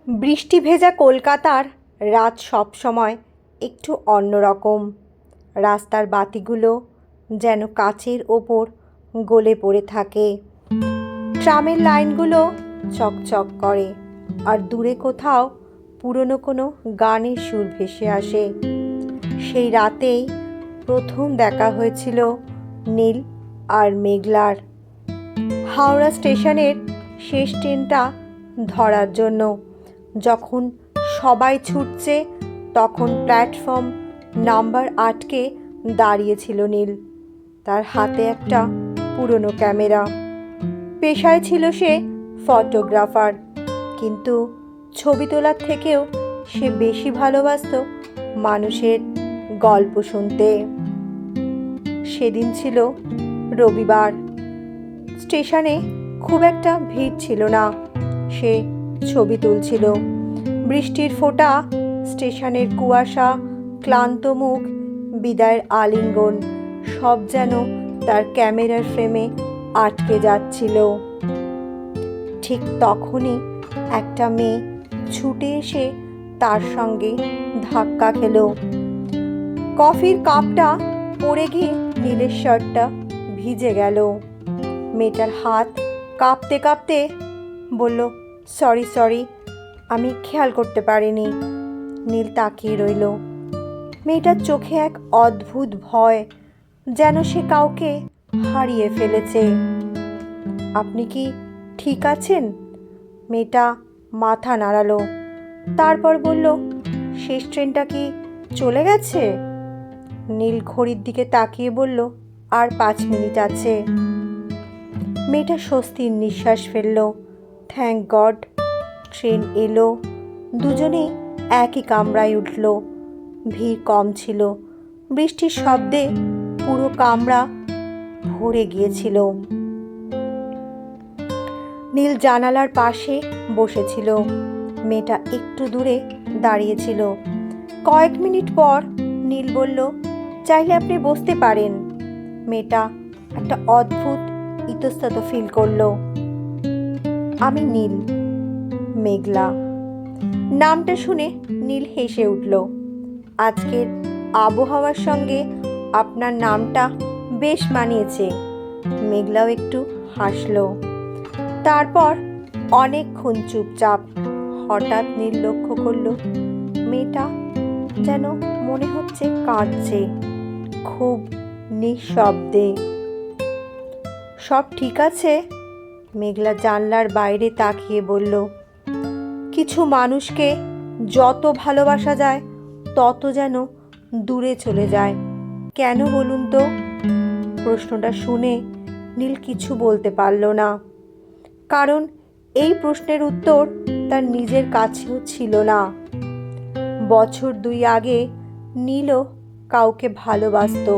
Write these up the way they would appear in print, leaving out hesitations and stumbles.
বৃষ্টি ভেজা কলকাতার রাত সবসময় একটু অন্যরকম। রাস্তার বাতিগুলো যেন কাচের ওপর গলে পড়ে থাকে, ট্রামের লাইনগুলো চকচক করে, আর দূরে কোথাও পুরনো কোনো গানের সুর ভেসে আসে। সেই রাতেই প্রথম দেখা হয়েছিল নীল আর মেঘলার। হাওড়া স্টেশনের শেষ ট্রেনটা ধরার জন্য যখন সবাই ছুটছে, তখন প্ল্যাটফর্ম নাম্বার 8-কে দাঁড়িয়েছিল নীল। তার হাতে একটা পুরনো ক্যামেরা। পেশায় ছিল সে ফটোগ্রাফার, কিন্তু ছবি তোলার থেকেও সে বেশি ভালোবাসত মানুষের গল্প শুনতে। সেদিন ছিল রবিবার। স্টেশনে খুব একটা ভিড় ছিল না। সে ছবি তুলছিল। বৃষ্টির ফোঁটা, স্টেশনের কুয়াশা, ক্লান্ত মুখ, বিদায়ের আলিঙ্গন, সব যেন তার ক্যামেরার ফ্রেমে আটকে যাচ্ছিল। ঠিক তখনই একটা মেয়ে ছুটে এসে তার সঙ্গে ধাক্কা খেলো। কফির কাপটা পড়ে গিয়ে নীলের শার্টটা ভিজে গেল। মেয়েটার হাত কাঁপতে কাঁপতে বলল, সরি, আমি খেয়াল করতে পারিনি। নীল তাকিয়ে রইল। মেয়েটার চোখে এক অদ্ভুত ভয়, যেন সে কাউকে হারিয়ে ফেলেছে। আপনি কি ঠিক আছেন? মেয়েটা মাথা নাড়ালো, তারপর বলল, শেষ ট্রেনটা কি চলে গেছে? নীল ঘড়ির দিকে তাকিয়ে বলল, আর 5 মিনিট আছে। মেয়েটা স্বস্তির নিঃশ্বাস ফেলল। থ্যাংক গড, ট্রেন এলো। দুজনেই একই কামরায় উঠল। ভিড় কম ছিল। বৃষ্টির শব্দে পুরো কামরা ভরে গিয়েছিল। নীল জানালার পাশে বসেছিল। মেয়েটা একটু দূরে দাঁড়িয়েছিল। কয়েক মিনিট পর নীল বলল, চাইলে আপনি বসতে পারেন। মেয়েটা একটা অদ্ভুত ইতস্তত ফিল করলো। আমি নীল। মেঘলা নামটা শুনে নীল হেসে উঠল। আজকের আবহাওয়ার সঙ্গে আপনার নামটা বেশ মানিয়েছে। মেঘলাও একটু হাসলো। তারপর অনেকক্ষণ চুপচাপ। হঠাৎ নীল লক্ষ্য করলো মেয়েটা যেন মনে হচ্ছে কাঁদছে, খুব নিঃশব্দে। সব ঠিক আছে? মেঘলা জানলার বাইরে তাকিয়ে বলল, কিছু মানুষকে যত ভালোবাসা যায় তত যেন দূরে চলে যায়। কেন বলুন তো? প্রশ্নটা শুনে নীল কিছু বলতে পারল না, কারণ এই প্রশ্নের উত্তর তার নিজের কাছেও ছিল না। বছর 2 আগে নীলও কাউকে ভালোবাসতো,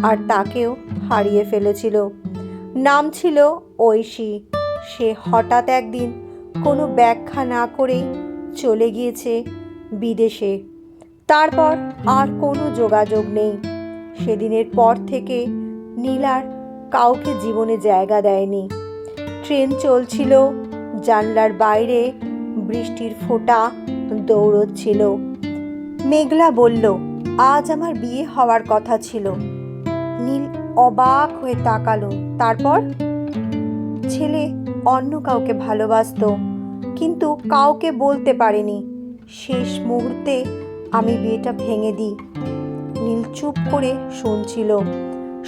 আর তাকেও হারিয়ে ফেলেছিল। নাম ছিল ঐশী। সে হঠাৎ একদিন কোনো ব্যাখ্যা না করেই চলে গিয়েছে বিদেশে। তারপর আর কোনো যোগাযোগ নেই। সেদিনের পর থেকে নীল আর কাউকে জীবনে জায়গা দেয়নি। ট্রেন চলছিল, জানলার বাইরে বৃষ্টির ফোঁটা দৌড়চ্ছিল। মেঘলা বলল, আজ আমার বিয়ে হওয়ার কথা ছিল। নীল অবাক হয়ে তাকালো। তারপর? ছেলে অন্য কাউকে ভালোবাসতো, কিন্তু কাউকে বলতে পারেনি। শেষ মুহূর্তে আমি বিয়েটা ভেঙে দিই। নীল চুপ করে শুনছিল।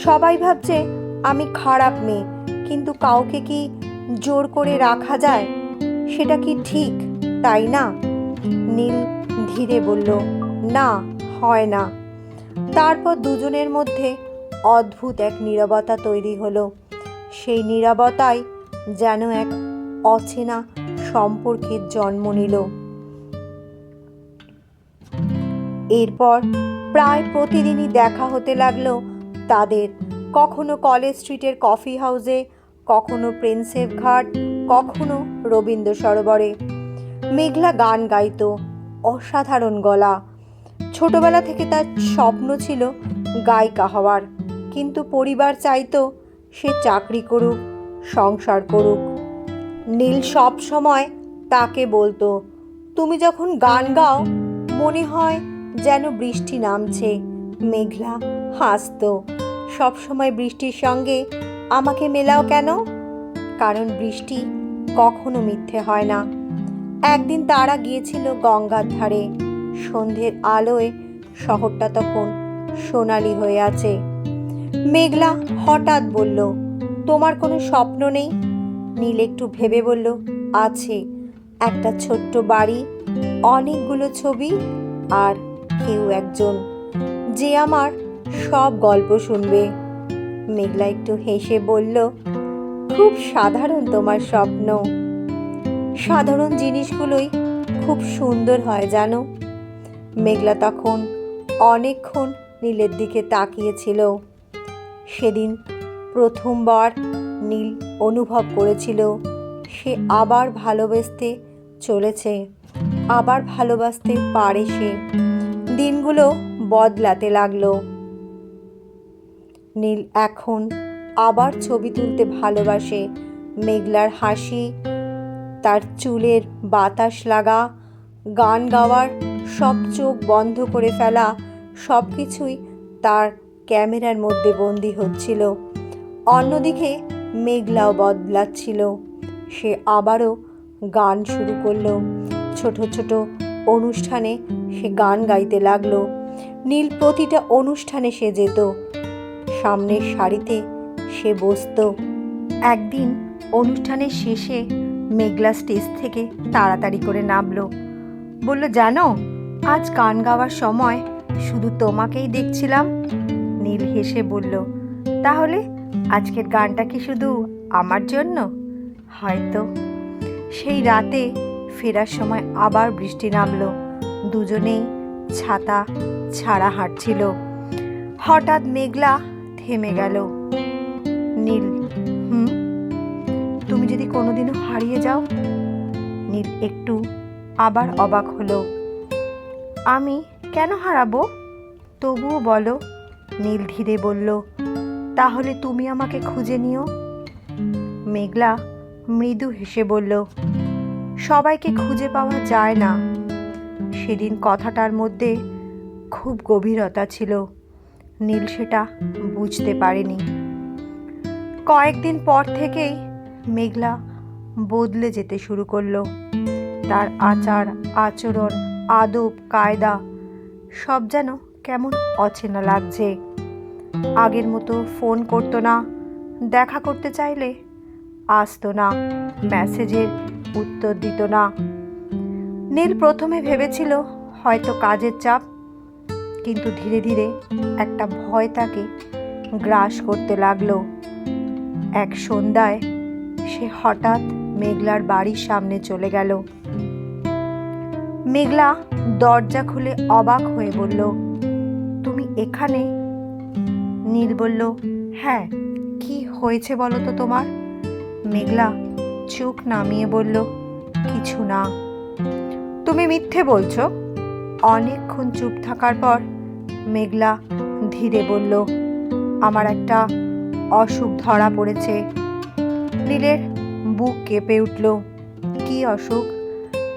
সবাই ভাবছে আমি খারাপ মেয়ে, কিন্তু কাউকে কি জোর করে রাখা যায়? সেটা কি ঠিক, তাই না? নীল ধীরে বলল, না, হয় না। তারপর দুজনের মধ্যে অদ্ভুত এক নীরবতা তৈরি হলো। সেই নীরবতায় যেন এক অচেনা সম্পর্কের জন্ম নিল। এরপর প্রায় প্রতিদিনই দেখা হতে লাগলো তাদের। কখনো কলেজ স্ট্রিটের কফি হাউসে, কখনো প্রিন্সেপ ঘাট, কখনো রবীন্দ্র সরোবরে। মেঘলা গান গাইতো, অসাধারণ গলা। ছোটবেলা থেকে তার স্বপ্ন ছিল গায়িকা হওয়ার, কিন্তু পরিবার চাইতো সে চাকরি করুক, সংসার করুক। নীল সব সময় তাকে বলতো, তুমি যখন গান গাও মনে হয় যেন বৃষ্টি নামছে। মেঘলা হাসতো। সবসময় বৃষ্টির সঙ্গে আমাকে মেলাও কেন? কারণ বৃষ্টি কখনো মিথ্যে হয় না। একদিন তারা গিয়েছিল গঙ্গার ধারে। সন্ধ্যের আলোয় শহরটা তখন সোনালি হয়ে আছে। মেঘলা হঠাৎ বলল, তোমার কোনো স্বপ্ন নেই? নীল একটু ভেবে বলল, আছে। একটা ছোট্ট বাড়ি, অনেকগুলো ছবি, আর কেউ একজন যে আমার সব গল্প শুনবে। মেঘলা একটু হেসে বলল, খুব সাধারণ তোমার স্বপ্ন। সাধারণ জিনিসগুলোই খুব সুন্দর হয় জানো। মেঘলা তখন অনেকক্ষণ নীলের দিকে তাকিয়েছিল। সেদিন প্রথমবার নীল অনুভব করেছিল সে আবার ভালোবাসতে চলেছে, আবার ভালোবাসতে পারে সে। দিনগুলো বদলাতে লাগলো। নীল এখন আবার ছবি তুলতে ভালোবাসে। মেঘলার হাসি, তার চুলের বাতাস লাগা, গান গাওয়ার সব চোখ বন্ধ করে ফেলা সব কিছুই তার ক্যামেরার মধ্যে বন্দি হচ্ছিল। অন্যদিকে মেঘলাও বদলাচ্ছিল। সে আবারও গান শুরু করলো। ছোট ছোট অনুষ্ঠানে সে গান গাইতে লাগলো। নীল প্রতিটা অনুষ্ঠানে সে যেত, সামনের সারিতে সে বসতো। একদিন অনুষ্ঠানের শেষে মেঘলা স্টেজ থেকে তাড়াতাড়ি করে নামলো। বলল, জানো, আজ গান গাওয়ার সময় শুধু তোমাকেই দেখছিলাম। নীল হেসে বলল, তাহলে আজকের গানটা কি শুধু আমার জন্য? হয়তো। সেই রাতে ফেরার সময় আবার বৃষ্টি নামলো। দুজনেই ছাতা ছাড়া হাঁটছিল। হঠাৎ মেঘলা থেমে গেল। নীল, তুমি যদি কোনোদিনও হারিয়ে যাও? নীল একটু আবার অবাক হলো। আমি কেন হারাবো? তবুও বলো। নীল ধীরে বলল, তাহলে তুমি আমাকে খুঁজে নিও। মেঘলা মৃদু হেসে বলল, সবাইকে খুঁজে পাওয়া যায় না। সেদিন কথাটার মধ্যে খুব গভীরতা ছিল। নীল সেটা বুঝতে পারেনি। কয়েকদিন পর থেকেই মেঘলা বদলে যেতে শুরু করলো। তার আচার আচরণ, আদব কায়দা সব যেন কেমন অচেনা লাগছে। আগের মতো ফোন করতো না, দেখা করতে চাইলে আসতো না, মেসেজের উত্তর দিত না। নীল প্রথমে ভেবেছিল হয়তো কাজের চাপ, কিন্তু ধীরে ধীরে একটা ভয় তাকে গ্রাস করতে লাগলো। এক সন্ধ্যায় সে হঠাৎ মেঘলার বাড়ির সামনে চলে গেল। মেঘলা দরজা খুলে অবাক হয়ে বলল, তুমি এখানে? নীল বলল, হ্যাঁ, কি হয়েছে বলো তো তোমার? মেঘলা চোখ নামিয়ে বলল, কিছু না। তুমি মিথ্যে বলছো। অনেকক্ষণ চুপ থাকার পর মেঘলা ধীরে বলল, আমার একটা অসুখ ধরা পড়েছে। নীলের বুক কেঁপে উঠল। কি অসুখ?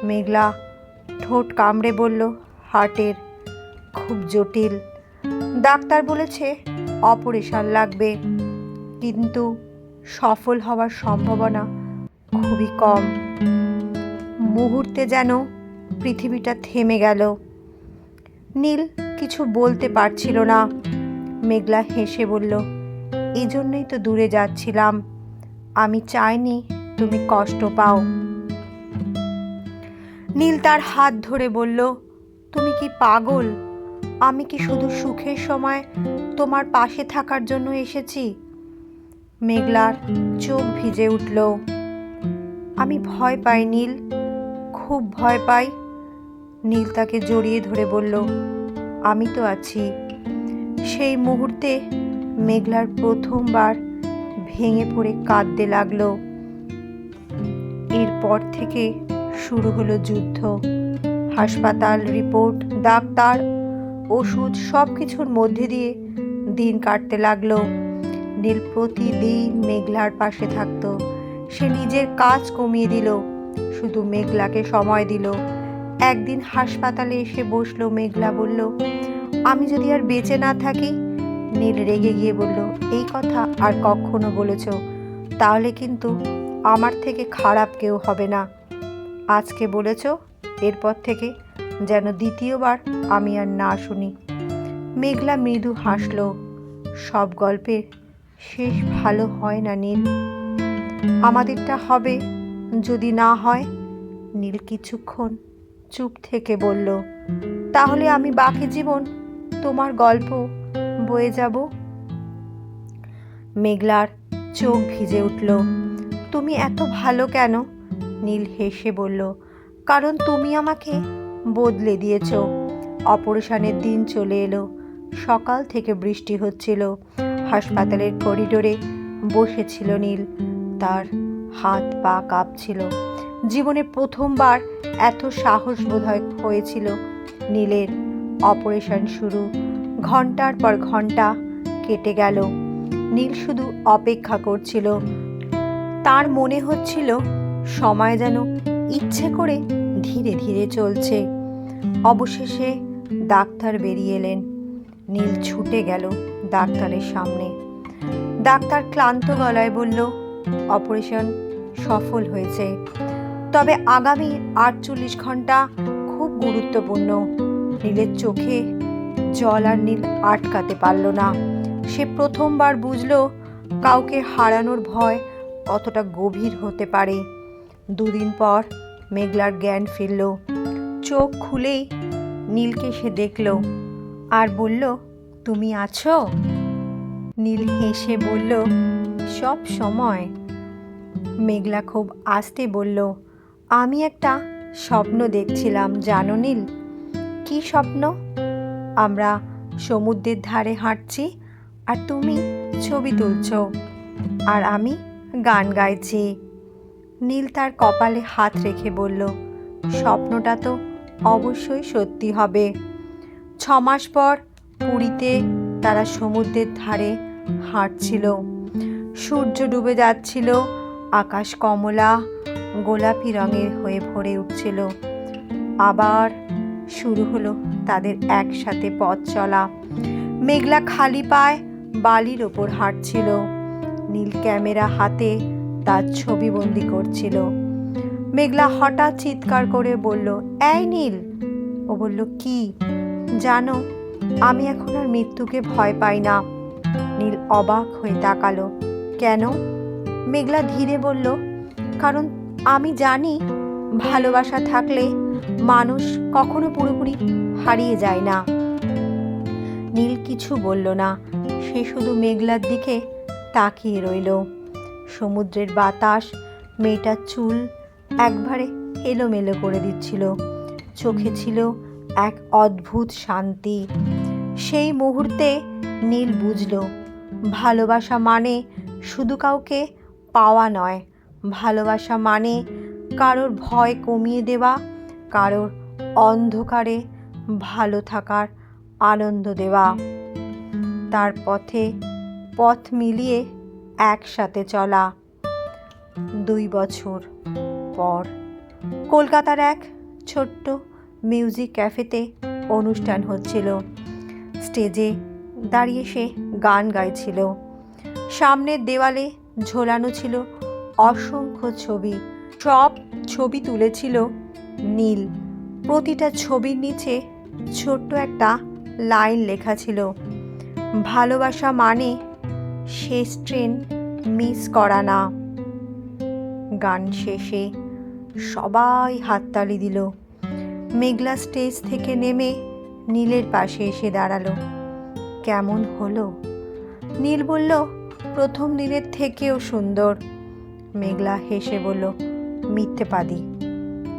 মেঘলা ঠোঁট কামড়ে বলল, হার্টের। খুব জটিল। ডাক্তার বলেছে অপারেশন লাগবে, কিন্তু সফল হওয়ার সম্ভাবনা খুবই কম। মুহূর্তে যেন পৃথিবীটা থেমে গেল। নীল কিছু বলতে পারছিল না। মেঘলা হেসে বলল, এই জন্যই তো দূরে যাচ্ছিলাম। আমি চাইনি তুমি কষ্ট পাও। নীল তার হাত ধরে বলল, তুমি কি পাগল? আমি কি শুধু সুখের সময় তোমার পাশে থাকার জন্য এসেছি? মেঘলার চোখ ভিজে উঠল। আমি ভয় পাই নীল, খুব ভয় পাই। নীল তাকে জড়িয়ে ধরে বলল, আমি তো আছি। সেই মুহূর্তে মেঘলার প্রথমবার ভেঙে পড়ে কাঁদতে লাগলো। এরপর থেকে শুরু হলো যুদ্ধ। হাসপাতাল, রিপোর্ট, ডাক্তার, ওষুধ সব কিছুর মধ্যে দিয়ে দিন কাটতে লাগলো। নীল প্রতিদিন মেঘলার পাশে থাকতো। সে নিজের কাজ কমিয়ে দিল, শুধু মেঘলাকে সময় দিল। একদিন হাসপাতালে এসে বসলো। মেঘলা বলল, আমি যদি আর বেঁচে না থাকি। নীল রেগে গিয়ে বলল, এই কথা আর কখনো বলেছ তাহলে কিন্তু আমার থেকে খারাপ কেউ হবে না। আজকে বলেছ, এরপর থেকে যেন দ্বিতীয়বার আমি আর না শুনি। মেঘলা মৃদু হাসল। সব গল্পের শেষ ভালো হয় না নীল, আমাদেরটা হবে। যদি না হয়। নীল কিছুক্ষণ চুপ থেকে বলল, তাহলে আমি বাকি জীবন তোমার গল্প বয়ে যাব। মেঘলার চোখ ভিজে উঠল। তুমি এত ভালো কেন? নীল হেসে বলল, কারণ তুমি আমাকে বদলে দিয়েছ। অপারেশনের দিন চলে এলো। সকাল থেকে বৃষ্টি হচ্ছিল। হাসপাতালের করিডোরে বসেছিল নীল। তার হাত পা কাঁপছিল। জীবনে প্রথমবার এত সাহস বোধহয় হয়েছিল নীলের। অপারেশন শুরু। ঘন্টার পর ঘন্টা কেটে গেল। নীল শুধু অপেক্ষা করছিল। তার মনে হচ্ছিল সময় যেন ইচ্ছে করে ধীরে ধীরে চলছে। অবশেষে ডাক্তার বেরিয়ে এলেন। নীল ছুটে গেল ডাক্তারের সামনে। ডাক্তার ক্লান্ত গলায় বলল, অপারেশন সফল হয়েছে, তবে আগামী 48 ঘন্টা খুব গুরুত্বপূর্ণ। নীলের চোখে জল আর নীল আটকাতে পারল না। সে প্রথমবার বুঝল কাউকে হারানোর ভয় কতটা গভীর হতে পারে। দুদিন পর মেঘলার জ্ঞান ফিরল। চোখ খুলেই নীলকে সে দেখল আর বলল, তুমি আছো? নীল হেসে বলল, সব সময়। মেঘলা খুব আস্তে বলল, আমি একটা স্বপ্ন দেখছিলাম জানো নীল। কি স্বপ্ন? আমরা সমুদ্রের ধারে হাঁটছি আর তুমি ছবি তুলছ আর আমি গান গাইছি। নীল তার কপালে হাত রেখে বলল, স্বপ্নটা তো অবশ্যই সত্যি হবে। 6 মাস পর পুরীতে তারা সমুদ্রের ধারে হাঁটছিল। সূর্য ডুবে যাচ্ছিল। আকাশ কমলা গোলাপি রঙের হয়ে ভরে উঠছিল। আবার শুরু হলো তাদের একসাথে পথ চলা। মেঘলা খালি পায়ে বালির ওপর হাঁটছিল। নীল ক্যামেরা হাতে তার ছবি বন্দি করছিল। মেঘলা হঠাৎ চিৎকার করে বলল, এই নীল। ও বলল, কি? জানো, আমি এখন আর মৃত্যুকে ভয় পাই না। নীল অবাক হয়ে তাকালো। কেন? মেঘলা ধীরে বলল, কারণ আমি জানি ভালোবাসা থাকলে মানুষ কখনো পুরোপুরি হারিয়ে যায় না। নীল কিছু বলল না। সে শুধু মেঘলার দিকে তাকিয়ে রইল। সমুদ্রের বাতাস মেয়েটার চুল একবারে এলোমেলো করে দিচ্ছিল। চোখে ছিল এক অদ্ভুত শান্তি। সেই মুহূর্তে নীল বুঝল, ভালোবাসা মানে শুধু কাউকে পাওয়া নয়। ভালোবাসা মানে কারোর ভয় কমিয়ে দেওয়া, কারোর অন্ধকারে ভালো থাকার আনন্দ দেওয়া। তার পথে পথ মিলিয়ে একসাথে চলা। 2 বছর পর কলকাতার এক ছোট্ট মিউজিক ক্যাফেতে অনুষ্ঠান হচ্ছিল। স্টেজে দাঁড়িয়ে সে গান গাইছিল। সামনের দেওয়ালে ঝোলানো ছিল অসংখ্য ছবি। সব ছবি তুলেছিল নীল। প্রতিটা ছবির নিচে ছোট্ট একটা লাইন লেখা ছিল, ভালোবাসা মানে শেষ ট্রেন মিস করা না। গান শেষে সবাই হাততালি দিল। মেঘলা স্টেজ থেকে নেমে নীলের পাশে এসে দাঁড়ালো। কেমন হলো? নীল বলল, প্রথম দিনের থেকেও সুন্দর। মেঘলা হেসে বলল, মিথ্যেবাদী,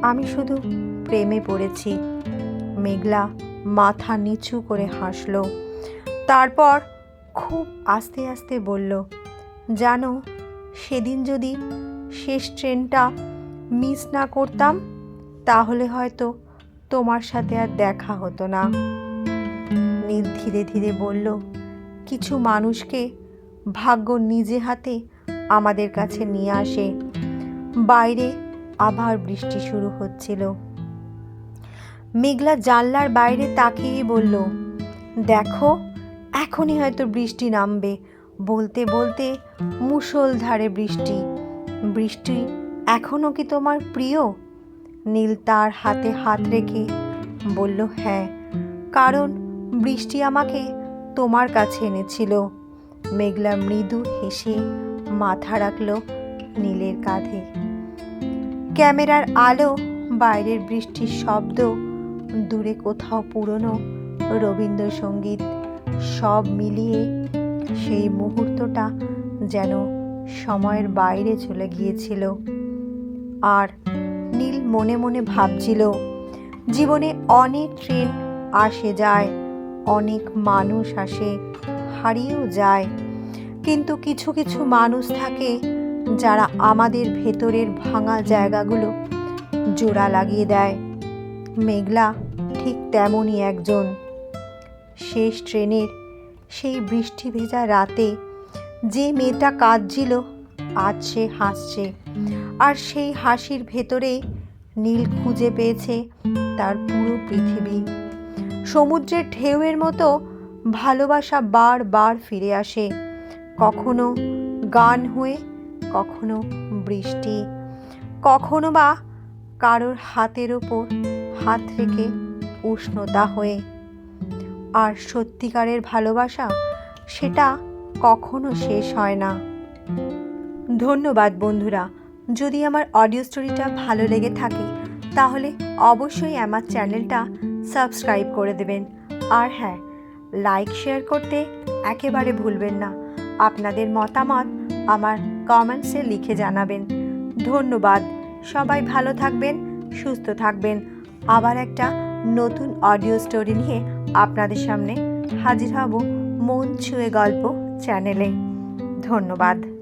আমি শুধু প্রেমে পড়েছি। মেঘলা মাথা নিচু করে হাসল। তারপর খুব আস্তে আস্তে বলল, জানো, সেদিন যদি শেষ ট্রেনটা মিস না করতাম তাহলে হয়তো তোমার সাথে আর দেখা হতো না। নীল ধীরে ধীরে বলল, কিছু মানুষকে ভাগ্য নিজে হাতে আমাদের কাছে নিয়ে আসে। বাইরে আবার বৃষ্টি শুরু হচ্ছিল। মেঘলা জানলার বাইরে তাকিয়ে বলল, দেখো এখনই হয়তো বৃষ্টি নামবে। বলতে বলতে মুষলধারে বৃষ্টি। বৃষ্টি এখনও কি তোমার প্রিয়? নীল তার হাতে হাত রেখে বলল, হ্যাঁ, কারণ বৃষ্টি আমাকে তোমার কাছে এনেছিল। মেঘলা মৃদু হেসে মাথা রাখল নীলের কাঁধে। ক্যামেরার আলো, বাইরের বৃষ্টির শব্দ, দূরে কোথাও পুরনো রবীন্দ্রসঙ্গীত, সব মিলিয়ে সেই মুহূর্তটা যেন সময়ের বাইরে চলে গিয়েছিল। আর নীল মনে মনে ভাবছিল, জীবনে অনেক ট্রেন আসে যায়, অনেক মানুষ আসে, হারিয়েও যায়, কিন্তু কিছু কিছু মানুষ থাকে যারা আমাদের ভেতরের ভাঙা জায়গাগুলো জোড়া লাগিয়ে দেয়। মেঘলা ঠিক তেমনই একজন। শেষ ট্রেনের সেই বৃষ্টি ভেজা রাতে যে মেয়েটা কাঁদছিল, আজ সে হাসছে। আর সেই হাসির ভেতরেই নীল খুঁজে পেয়েছে তার পুরো পৃথিবী। সমুদ্রের ঢেউয়ের মতো ভালোবাসা বারবার ফিরে আসে, কখনো গান হয়ে, কখনো বৃষ্টি, কখনো বা কারোর হাতের ওপর হাত রেখে উষ্ণতা হয়ে। আর সত্যিকারের ভালোবাসা, সেটা কখনো শেষ হয় না। ধন্যবাদ বন্ধুরা। যদি আমার অডিও স্টোরিটা ভালো লেগে থাকে তাহলে অবশ্যই আমার চ্যানেলটা সাবস্ক্রাইব করে দেবেন। আর হ্যাঁ, লাইক শেয়ার করতে একেবারে ভুলবেন না। আপনাদের মতামত আমার কমেন্টসে লিখে জানাবেন। ধন্যবাদ। সবাই ভালো থাকবেন, সুস্থ থাকবেন। আবার একটা নতুন অডিও স্টোরি নিয়ে আপনাদের সামনে হাজির হব মন ছুঁয়ে গল্প চ্যানেলে। ধন্যবাদ।